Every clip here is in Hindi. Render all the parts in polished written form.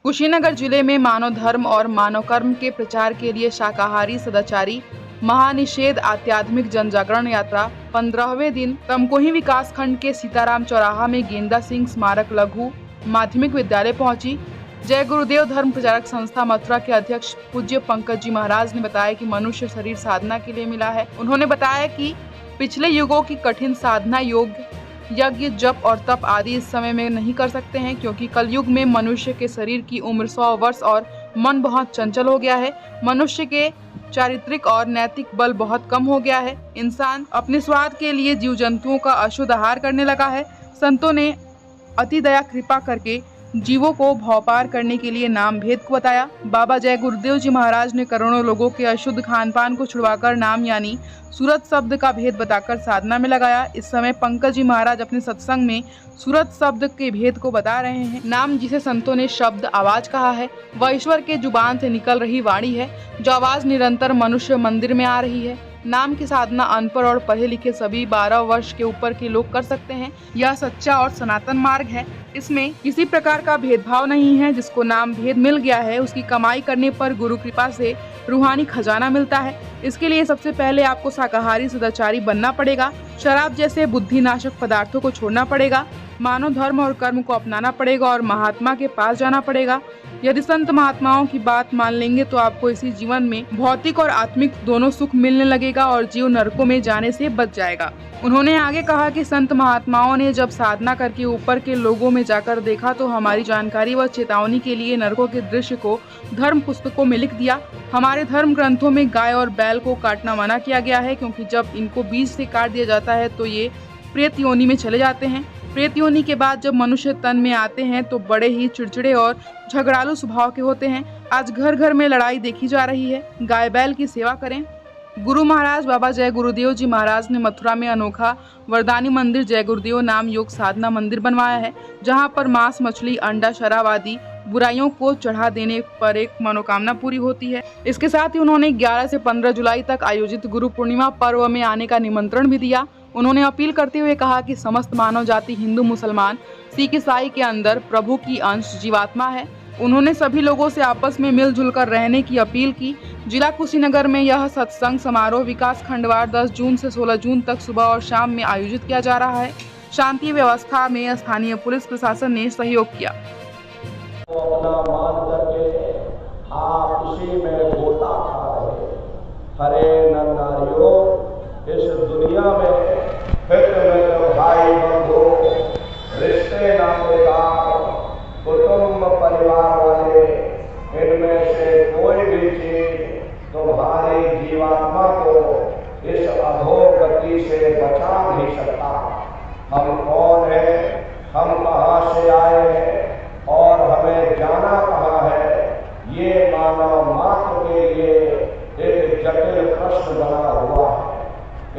कुशीनगर जिले में मानव धर्म और मानव कर्म के प्रचार के लिए शाकाहारी सदाचारी महानिषेध आध्यात्मिक जन जागरण यात्रा 15वें दिन तमकोही विकास खंड के सीताराम चौराहा में गेंदा सिंह स्मारक लघु माध्यमिक विद्यालय पहुंची। जय गुरुदेव धर्म प्रचारक संस्था मथुरा के अध्यक्ष पूज्य पंकज जी महाराज ने बताया कि मनुष्य शरीर साधना के लिए मिला है। उन्होंने बताया कि पिछले युगों की कठिन साधना योग यज्ञ जप और तप आदि इस समय में नहीं कर सकते हैं, क्योंकि कलयुग में मनुष्य के शरीर की उम्र 100 वर्ष और मन बहुत चंचल हो गया है। मनुष्य के चारित्रिक और नैतिक बल बहुत कम हो गया है। इंसान अपने स्वार्थ के लिए जीव जंतुओं का अशुद्ध आहार करने लगा है। संतों ने अति दया कृपा करके जीवों को भवपार करने के लिए नाम भेद को बताया। बाबा जय गुरुदेव जी महाराज ने करोड़ों लोगों के अशुद्ध खान पान को छुड़वाकर नाम यानी सूरत शब्द का भेद बताकर साधना में लगाया। इस समय पंकज जी महाराज अपने सत्संग में सूरत शब्द के भेद को बता रहे हैं। नाम जिसे संतों ने शब्द आवाज कहा है, वह ईश्वर के जुबान से निकल रही वाणी है, जो आवाज निरंतर मनुष्य मंदिर में आ रही है। नाम की साधना अनपढ़ और पढ़े लिखे सभी 12 वर्ष के ऊपर के लोग कर सकते हैं। यह सच्चा और सनातन मार्ग है। इसमें किसी प्रकार का भेदभाव नहीं है। जिसको नाम भेद मिल गया है, उसकी कमाई करने पर गुरु कृपा से रूहानी खजाना मिलता है। इसके लिए सबसे पहले आपको शाकाहारी सदाचारी बनना पड़ेगा। शराब जैसे बुद्धिनाशक पदार्थों को छोड़ना पड़ेगा। मानव धर्म और कर्म को अपनाना पड़ेगा और महात्मा के पास जाना पड़ेगा। यदि संत महात्माओं की बात मान लेंगे तो आपको इसी जीवन में भौतिक और आत्मिक दोनों सुख मिलने लगेगा और जीव नरकों में जाने से बच जाएगा। उन्होंने आगे कहा कि संत महात्माओं ने जब साधना करके ऊपर के लोगों में जाकर देखा तो हमारी जानकारी व चेतावनी के लिए नरकों के दृश्य को धर्म पुस्तकों में लिख दिया। हमारे धर्म ग्रंथों में गाय और बैल को काटना मना किया गया है, क्योंकि जब इनको बीज से काट दिया जाता है तो ये प्रेत योनि में चले जाते हैं। प्रेत योनि के बाद जब मनुष्य तन में आते हैं तो बड़े ही चिड़चिड़े और झगड़ालू स्वभाव के होते हैं। आज घर घर में लड़ाई देखी जा रही है। गाय बैल की सेवा करें। गुरु महाराज बाबा जय गुरुदेव जी महाराज ने मथुरा में अनोखा वरदानी मंदिर जय गुरुदेव नाम योग साधना मंदिर बनवाया है, जहां पर मांस मछली अंडा शराब आदि बुराइयों को चढ़ा देने पर एक मनोकामना पूरी होती है। इसके साथ ही उन्होंने 11 से 15 जुलाई तक आयोजित गुरु पूर्णिमा पर्व में आने का निमंत्रण भी दिया। उन्होंने अपील करते हुए कहा कि समस्त मानव जाति हिंदू मुसलमान सिख ईसाई के अंदर प्रभु की अंश जीवात्मा है। उन्होंने सभी लोगों से आपस में मिलजुल कर रहने की अपील की। जिला कुशीनगर में यह सत्संग समारोह विकास खंडवार 10 जून से 16 जून तक सुबह और शाम में आयोजित किया जा रहा है। शांति व्यवस्था में स्थानीय पुलिस प्रशासन ने सहयोग किया। अपना मान करके आप उसी में गोता खा रहे। हरे नर नारियों, इस दुनिया में फिक्र में तो भाई बंधु रिश्ते नातेदार कुटुंब परिवार वाले, इनमें से कोई भी चीज तुम्हारी जीवात्मा को इस अधोगति से बचा नहीं सकता। हम कौन है, हम कहाँ से आए हैं और हमें जाना कहाँ है, ये मानव मात्र के लिए एक जटिल प्रश्न बना हुआ है।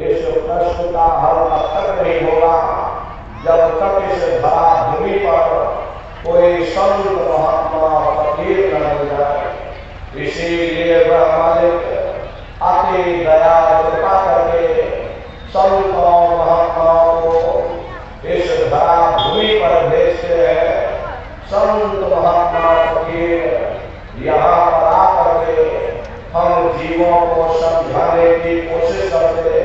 इस प्रश्न का हल अब तक नहीं होगा जब तक इस धरा भूमि पर कोई संत महात्मा फकीर न हो जाए। इसीलिए वह मालिक अति दया कृपा करके संतों महात्माओं को इस धरा भूमि पर भेजते हैं। संत महात्मा फकीर यहाँ पर आकर के हम जीवों को समझाने की कोशिश करते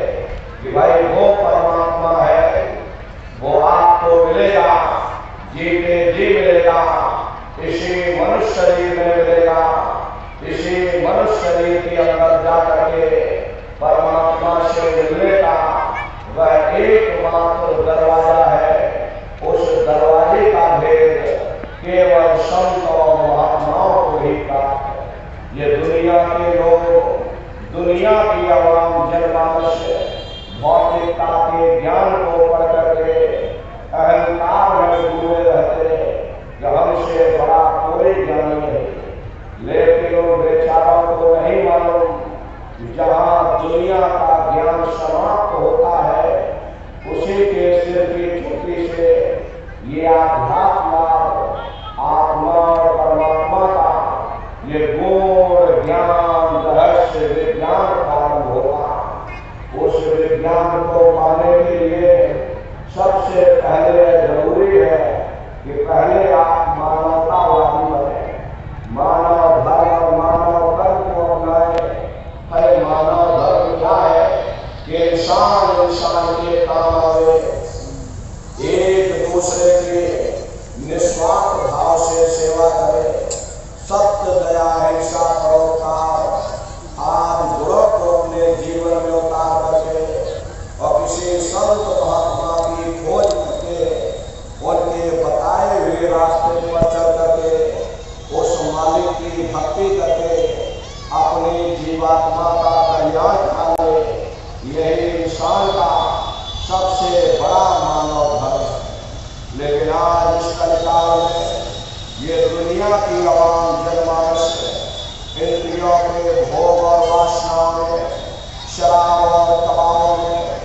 कि भाई वो परमात्मा है, वो आपको मिलेगा, जीते जी मिलेगा, इसी मनुष्य शरीर में मिलेगा। इसी मनुष्य शरीर के अंदर जाकर के परमात्मा से मिलने का वह एकमात्र दरवाजा है। उस दरवाजे का भेद केवल संतों महात्माओं को ही प्राप्त है। ये दुनिया के लोग, दुनिया की आवाम जनमानस भौतिकता के ज्ञान को पढ़ करके अहंकार में डूबे रहते कि हमसे बड़ा कोई ज्ञानी नहीं। लेकिन उन बेचारों को नहीं मालूम जहाँ दुनिया का ज्ञान समाप्त होता है, उसी के सिर की चुटकी से ये आध्यात्म आत्मा और परमात्मा का ये गूढ़ ज्ञान रहस्य विज्ञान प्रारंभ होगा। उस विज्ञान को पाने के लिए सबसे पहले जरूरी है कि पहले आप मानवतावादी बने। इंसान इंसान के काम आवे, एक दूसरे की निस्वार्थ भाव से सेवा करे, सत्य दया हिंसा परोपकार आदि गुणों को अपने जीवन में उतार करके और किसी संत महात्मा की खोज करके उनके बताए हुए रास्ते पर चल करके उस मालिक की भक्ति करके अपनी जीवात्मा का कल्याण करे, यही इंसान का सबसे बड़ा मानव धर्म है। लेकिन आज इस कलिकाल में ये दुनिया की आवाम जनमानस इंद्रियों के भोग और वासनाओं में, शराब और कबाबों में,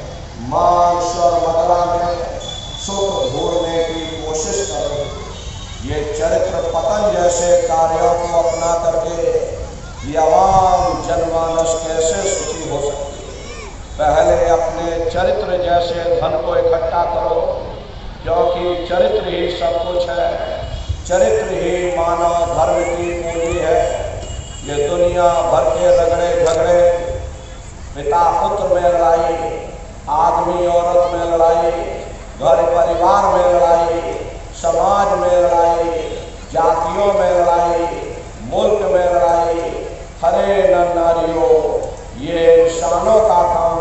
मांस और मदिरा में सुख ढूंढने की कोशिश कर रही है। ये चरित्र पतन जैसे कार्यों को अपना करके ये आवाम जनमानस कैसे सुखी हो सकती है? पहले अपने चरित्र जैसे धन को इकट्ठा करो, क्योंकि चरित्र ही सब कुछ है, चरित्र ही मानव धर्म की पूंजी है। ये दुनिया भर के रगड़े झगड़े, पिता पुत्र में लड़ाई, आदमी औरत में लड़ाई, घर परिवार में लड़ाई, समाज में लड़ाई, जातियों में लड़ाई, मुल्क में लड़ाई, हरे नर नारियों, ये इंसानों का काम